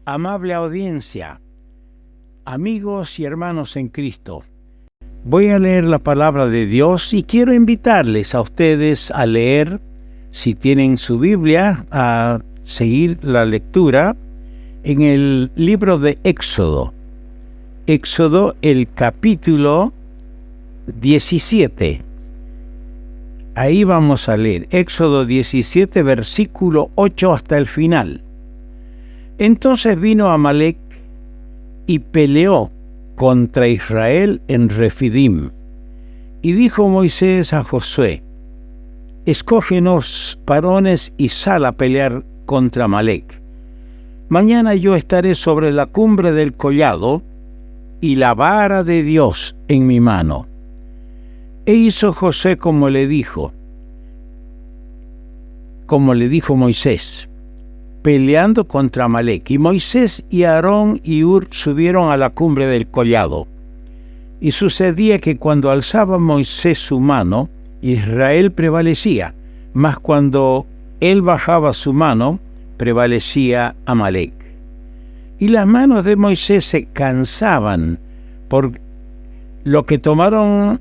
Amable audiencia, amigos y hermanos en Cristo, voy a leer la palabra de Dios y quiero invitarles a ustedes a leer, si tienen su Biblia, a seguir la lectura en el libro de Éxodo. Éxodo, el capítulo 17. Ahí vamos a leer Éxodo 17, versículo 8 hasta el final. Entonces vino Amalec y peleó contra Israel en Refidim. Y dijo Moisés a Josué: escógenos varones y sal a pelear contra Amalec. Mañana yo estaré sobre la cumbre del collado y la vara de Dios en mi mano. E hizo Josué como le dijo Moisés, peleando contra Amalec. Y Moisés y Aarón y Hur subieron a la cumbre del collado. Y sucedía que cuando alzaba Moisés su mano, Israel prevalecía, mas cuando él bajaba su mano, prevalecía Amalec. Y las manos de Moisés se cansaban, por lo que tomaron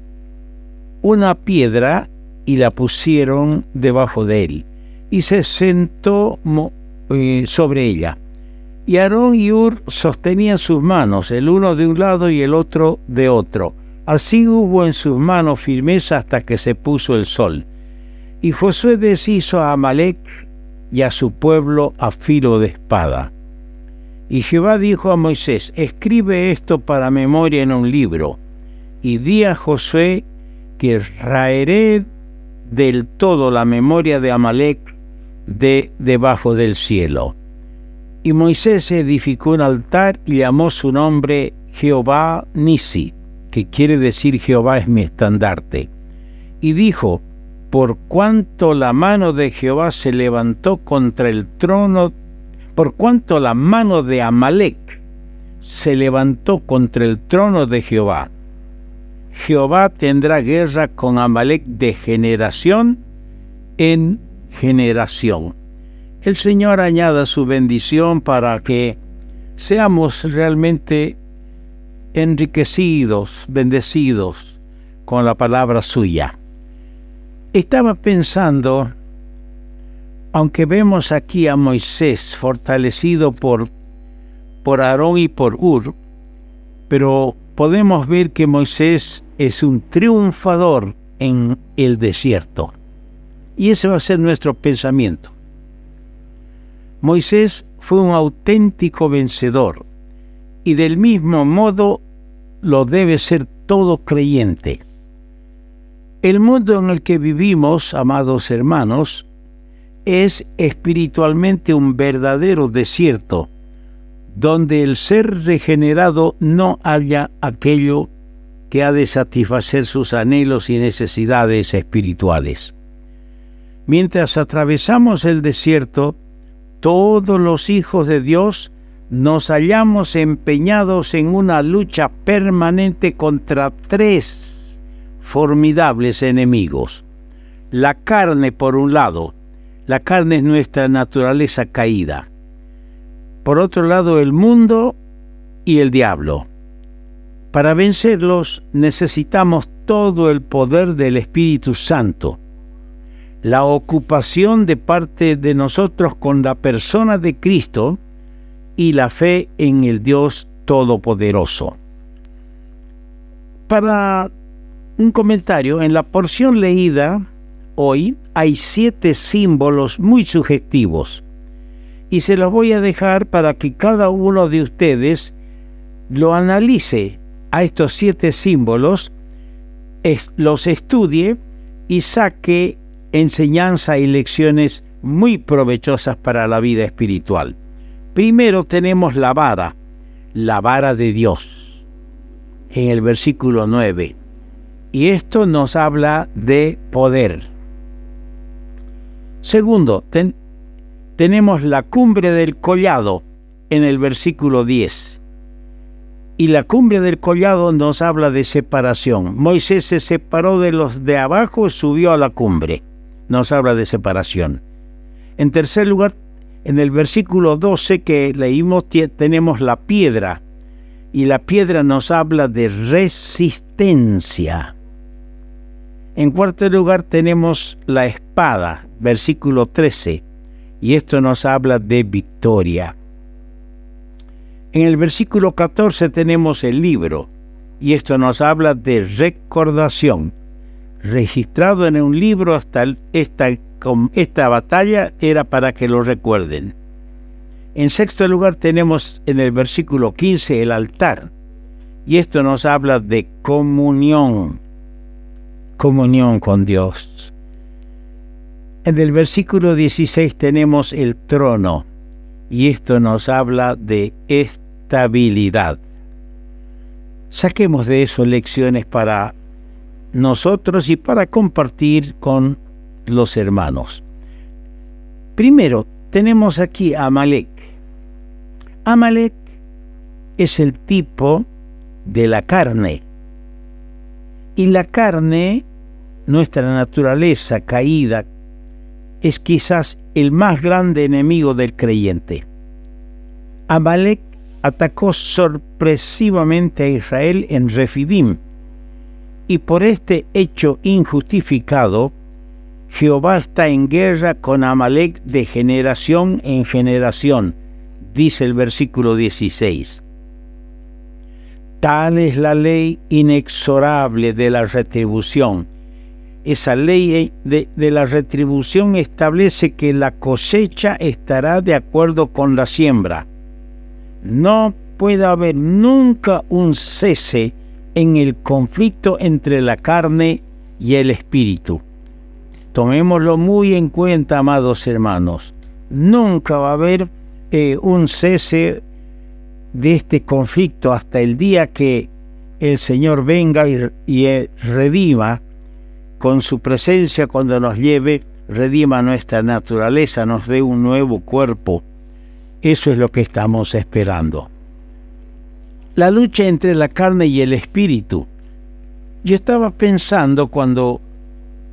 una piedra y la pusieron debajo de él, y se sentó sobre ella. Y Aarón y Hur sostenían sus manos, el uno de un lado y el otro de otro. Así hubo en sus manos firmeza hasta que se puso el sol. Y Josué deshizo a Amalec y a su pueblo a filo de espada. Y Jehová dijo a Moisés: escribe esto para memoria en un libro, y di a Josué que raeré del todo la memoria de Amalec de debajo del cielo. Y Moisés edificó un altar y llamó su nombre Jehová Nisi, que quiere decir Jehová es mi estandarte. Y dijo: por cuanto la mano de Jehová se levantó contra el trono, por cuanto la mano de Amalec se levantó contra el trono de Jehová, Jehová tendrá guerra con Amalec de generación en generación. El Señor añada su bendición para que seamos realmente enriquecidos, bendecidos con la palabra suya. Estaba pensando, aunque vemos aquí a Moisés fortalecido por Aarón y por Hur, pero podemos ver que Moisés es un triunfador en el desierto. Y ese va a ser nuestro pensamiento. Moisés fue un auténtico vencedor, y del mismo modo lo debe ser todo creyente. El mundo en el que vivimos, amados hermanos, es espiritualmente un verdadero desierto, donde el ser regenerado no halla aquello que ha de satisfacer sus anhelos y necesidades espirituales. Mientras atravesamos el desierto, todos los hijos de Dios nos hallamos empeñados en una lucha permanente contra tres formidables enemigos. La carne, por un lado. La carne es nuestra naturaleza caída. Por otro lado, el mundo y el diablo. Para vencerlos necesitamos todo el poder del Espíritu Santo, la ocupación de parte de nosotros con la persona de Cristo y la fe en el Dios Todopoderoso. Para un comentario, en la porción leída hoy hay 7 símbolos muy sugestivos, y se los voy a dejar para que cada uno de ustedes lo analice a estos 7 símbolos, los estudie y saque enseñanza y lecciones muy provechosas para la vida espiritual. Primero tenemos la vara de Dios, en el versículo 9, y esto nos habla de poder. Segundo, tenemos la cumbre del collado en el versículo 10. Y la cumbre del collado nos habla de separación. Moisés se separó de los de abajo y subió a la cumbre. Nos habla de separación. En tercer lugar, En el versículo 12 que leímos tenemos la piedra, y la piedra nos habla de resistencia. En cuarto lugar tenemos la espada, versículo 13, y esto nos habla de victoria. En el versículo 14 tenemos el libro, y esto nos habla de recordación. Registrado en un libro esta batalla era para que lo recuerden. En sexto lugar tenemos en el versículo 15 el altar, y esto nos habla de comunión con Dios. En el versículo 16 tenemos el trono, y esto nos habla de estabilidad. Saquemos de eso lecciones para nosotros y para compartir con los hermanos. Primero, tenemos aquí a Amalek. Amalek es el tipo de la carne. Y la carne, nuestra naturaleza caída, es quizás el más grande enemigo del creyente. Amalek atacó sorpresivamente a Israel en Refidim, y por este hecho injustificado, Jehová está en guerra con Amalek de generación en generación, dice el versículo 16. Tal es la ley inexorable de la retribución. Esa ley de la retribución establece que la cosecha estará de acuerdo con la siembra. No puede haber nunca un cese en el conflicto entre la carne y el espíritu. Tomémoslo muy en cuenta, amados hermanos. Nunca va a haber un cese de este conflicto hasta el día que el Señor venga y redima con su presencia, cuando nos lleve, redima nuestra naturaleza, nos dé un nuevo cuerpo. Eso es lo que estamos esperando. La lucha entre la carne y el espíritu. Yo estaba pensando cuando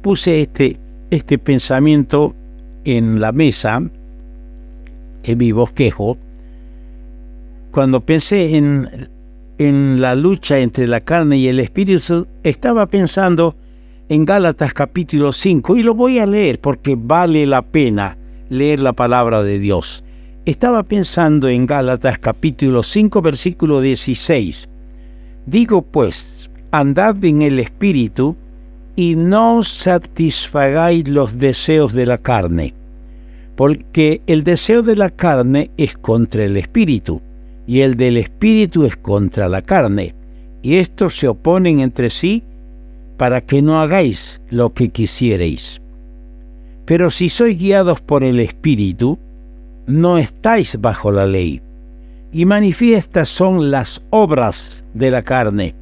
puse este pensamiento en la mesa, en mi bosquejo, cuando pensé en la lucha entre la carne y el espíritu, estaba pensando en Gálatas capítulo 5, y lo voy a leer porque vale la pena leer la palabra de Dios. Estaba pensando en Gálatas capítulo 5, versículo 16. Digo pues, andad en el espíritu, y no satisfagáis los deseos de la carne, porque el deseo de la carne es contra el espíritu, y el del espíritu es contra la carne, y estos se oponen entre sí, para que no hagáis lo que quisierais. Pero si sois guiados por el espíritu, no estáis bajo la ley. Y manifiestas son las obras de la carne,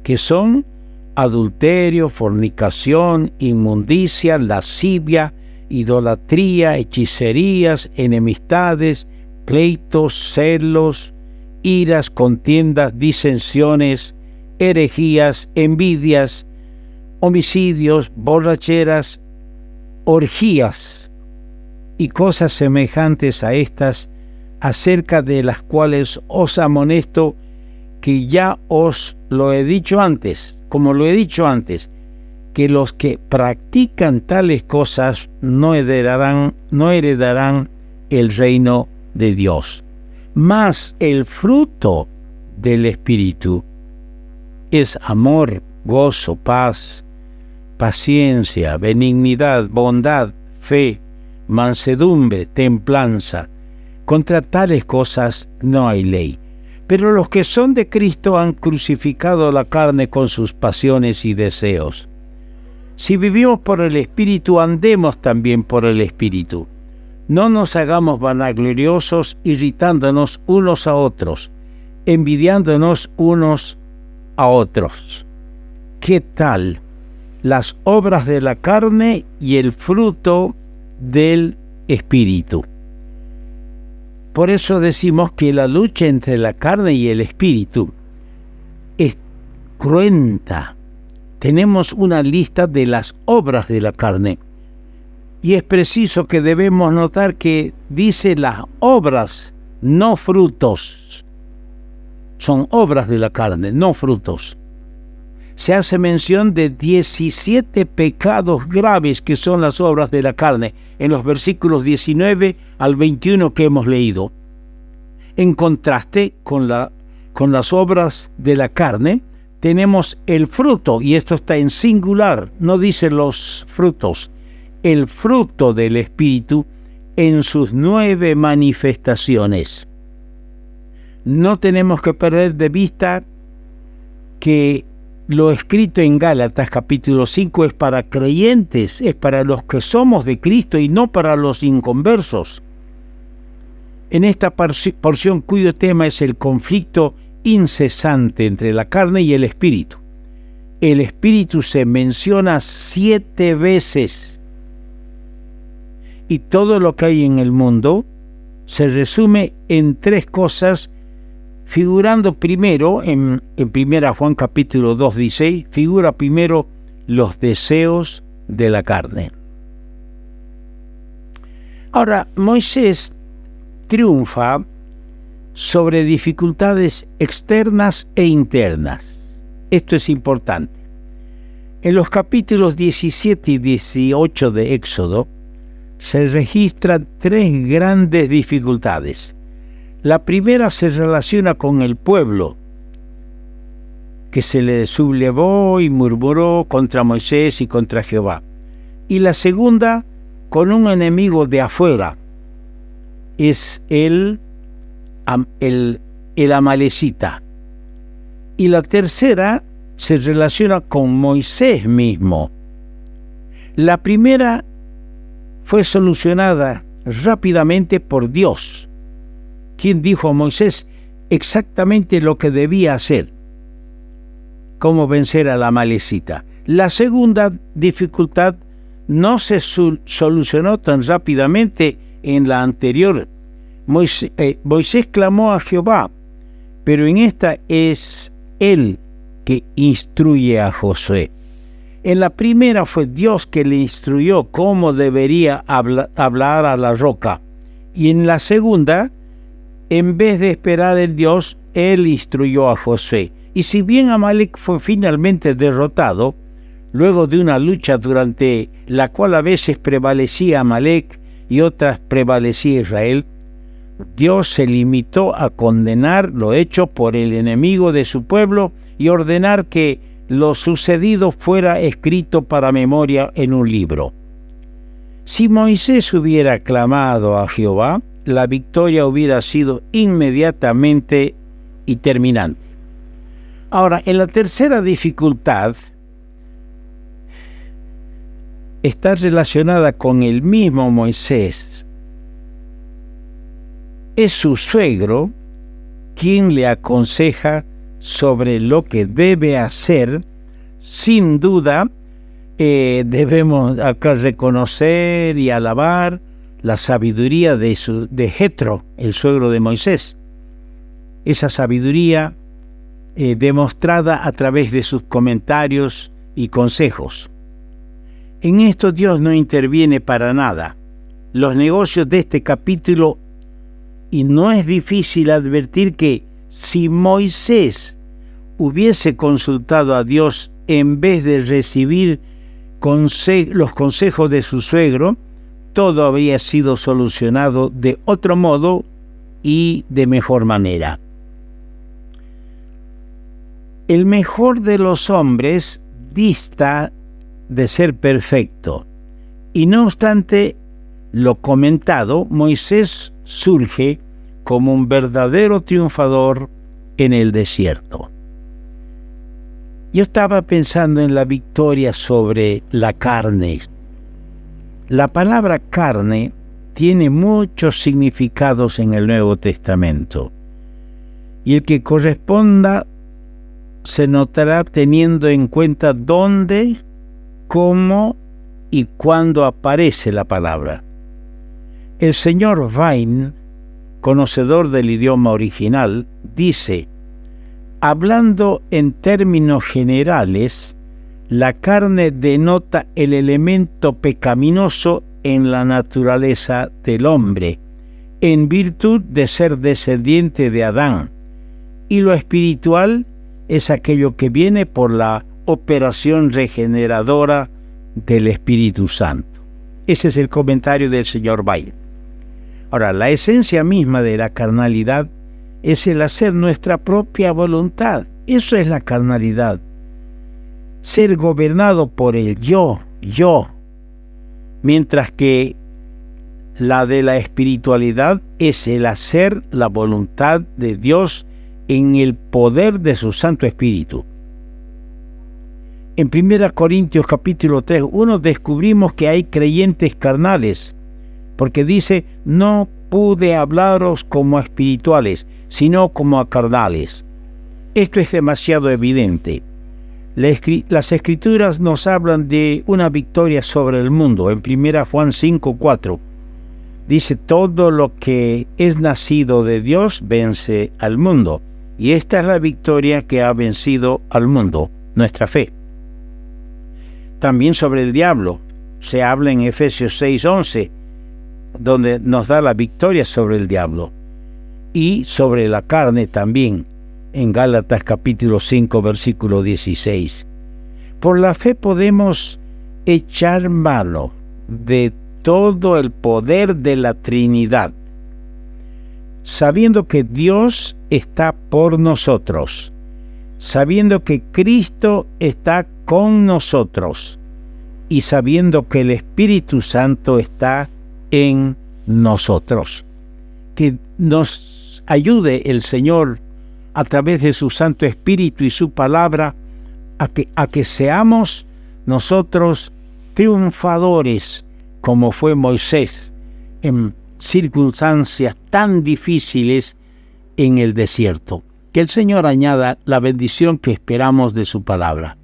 que son adulterio, fornicación, inmundicia, lascivia, idolatría, hechicerías, enemistades, pleitos, celos, iras, contiendas, disensiones, herejías, envidias, homicidios, borracheras, orgías y cosas semejantes a estas, acerca de las cuales os amonesto, que ya os lo he dicho antes, como lo he dicho antes, que los que practican tales cosas no heredarán el reino de Dios. Mas el fruto del Espíritu es amor, gozo, paz, paciencia, benignidad, bondad, fe, mansedumbre, templanza. Contra tales cosas no hay ley. Pero los que son de Cristo han crucificado la carne con sus pasiones y deseos. Si vivimos por el Espíritu, andemos también por el Espíritu. No nos hagamos vanagloriosos, irritándonos unos a otros, envidiándonos unos a otros. ¿Qué tal las obras de la carne y el fruto del Espíritu? Por eso decimos que la lucha entre la carne y el Espíritu es cruenta. Tenemos una lista de las obras de la carne. Y es preciso que debemos notar que dice las obras, no frutos. Son obras de la carne, no frutos. Se hace mención de 17 pecados graves que son las obras de la carne, en los versículos 19 al 21 que hemos leído. En contraste con las obras de la carne, tenemos el fruto, y esto está en singular, no dice los frutos, el fruto del Espíritu en sus 9 manifestaciones. No tenemos que perder de vista que lo escrito en Gálatas capítulo 5 es para creyentes, es para los que somos de Cristo y no para los inconversos. En esta porción cuyo tema es el conflicto incesante entre la carne y el espíritu. El espíritu se menciona 7 veces y todo lo que hay en el mundo se resume en 3 cosas, figurando primero, en 1 Juan capítulo 2 dice, figura primero los deseos de la carne. Ahora, Moisés triunfa sobre dificultades externas e internas. Esto es importante. En los capítulos 17 y 18 de Éxodo se registran 3 grandes dificultades. La primera se relaciona con el pueblo, que se le sublevó y murmuró contra Moisés y contra Jehová. Y la segunda, con un enemigo de afuera, es el amalecita. Y la tercera se relaciona con Moisés mismo. La primera fue solucionada rápidamente por Dios, quien dijo a Moisés exactamente lo que debía hacer, cómo vencer a la amalecita. La segunda dificultad no se solucionó tan rápidamente en la anterior. Moisés clamó a Jehová, pero en esta es él que instruye a Josué. En la primera fue Dios que le instruyó cómo debería hablar a la roca, y en la segunda, en vez de esperar en Dios, él instruyó a Josué. Y si bien Amalek fue finalmente derrotado, luego de una lucha durante la cual a veces prevalecía Amalek y otras prevalecía Israel, Dios se limitó a condenar lo hecho por el enemigo de su pueblo y ordenar que lo sucedido fuera escrito para memoria en un libro. Si Moisés hubiera clamado a Jehová, la victoria hubiera sido inmediatamente y terminante. Ahora, en la tercera dificultad está relacionada con el mismo Moisés. Es su suegro quien le aconseja sobre lo que debe hacer. Sin duda, debemos acá reconocer y alabar la sabiduría de Jetro, el suegro de Moisés. Esa sabiduría demostrada a través de sus comentarios y consejos. En esto Dios no interviene para nada. Los negocios de este capítulo, y no es difícil advertir que si Moisés hubiese consultado a Dios en vez de recibir los consejos de su suegro, todo habría sido solucionado de otro modo y de mejor manera. El mejor de los hombres dista de ser perfecto, y no obstante lo comentado, Moisés surge como un verdadero triunfador en el desierto. Yo estaba pensando en la victoria sobre la carne. La palabra carne tiene muchos significados en el Nuevo Testamento, y el que corresponda se notará teniendo en cuenta dónde, cómo y cuándo aparece la palabra. El señor Vine, conocedor del idioma original, dice: hablando en términos generales, la carne denota el elemento pecaminoso en la naturaleza del hombre, en virtud de ser descendiente de Adán, y lo espiritual es aquello que viene por la operación regeneradora del Espíritu Santo. Ese es el comentario del señor Bayle. Ahora, la esencia misma de la carnalidad es el hacer nuestra propia voluntad. Eso es la carnalidad. Ser gobernado por el yo. Mientras que la de la espiritualidad es el hacer la voluntad de Dios en el poder de su Santo Espíritu. En 1 Corintios capítulo 3:1 descubrimos que hay creyentes carnales, porque dice: no pude hablaros como a espirituales, sino como a carnales. Esto es demasiado evidente. Las Escrituras nos hablan de una victoria sobre el mundo. En 1 Juan 5:4 dice: todo lo que es nacido de Dios vence al mundo. Y esta es la victoria que ha vencido al mundo, nuestra fe. También sobre el diablo se habla en Efesios 6:11, donde nos da la victoria sobre el diablo. Y sobre la carne también, en Gálatas capítulo 5, versículo 16. Por la fe podemos echar mano de todo el poder de la Trinidad, sabiendo que Dios está por nosotros, sabiendo que Cristo está con nosotros y sabiendo que el Espíritu Santo está en nosotros. Que nos ayude el Señor a través de su Santo Espíritu y su palabra a que seamos nosotros triunfadores como fue Moisés en circunstancias tan difíciles en el desierto. Que el Señor añada la bendición que esperamos de su palabra.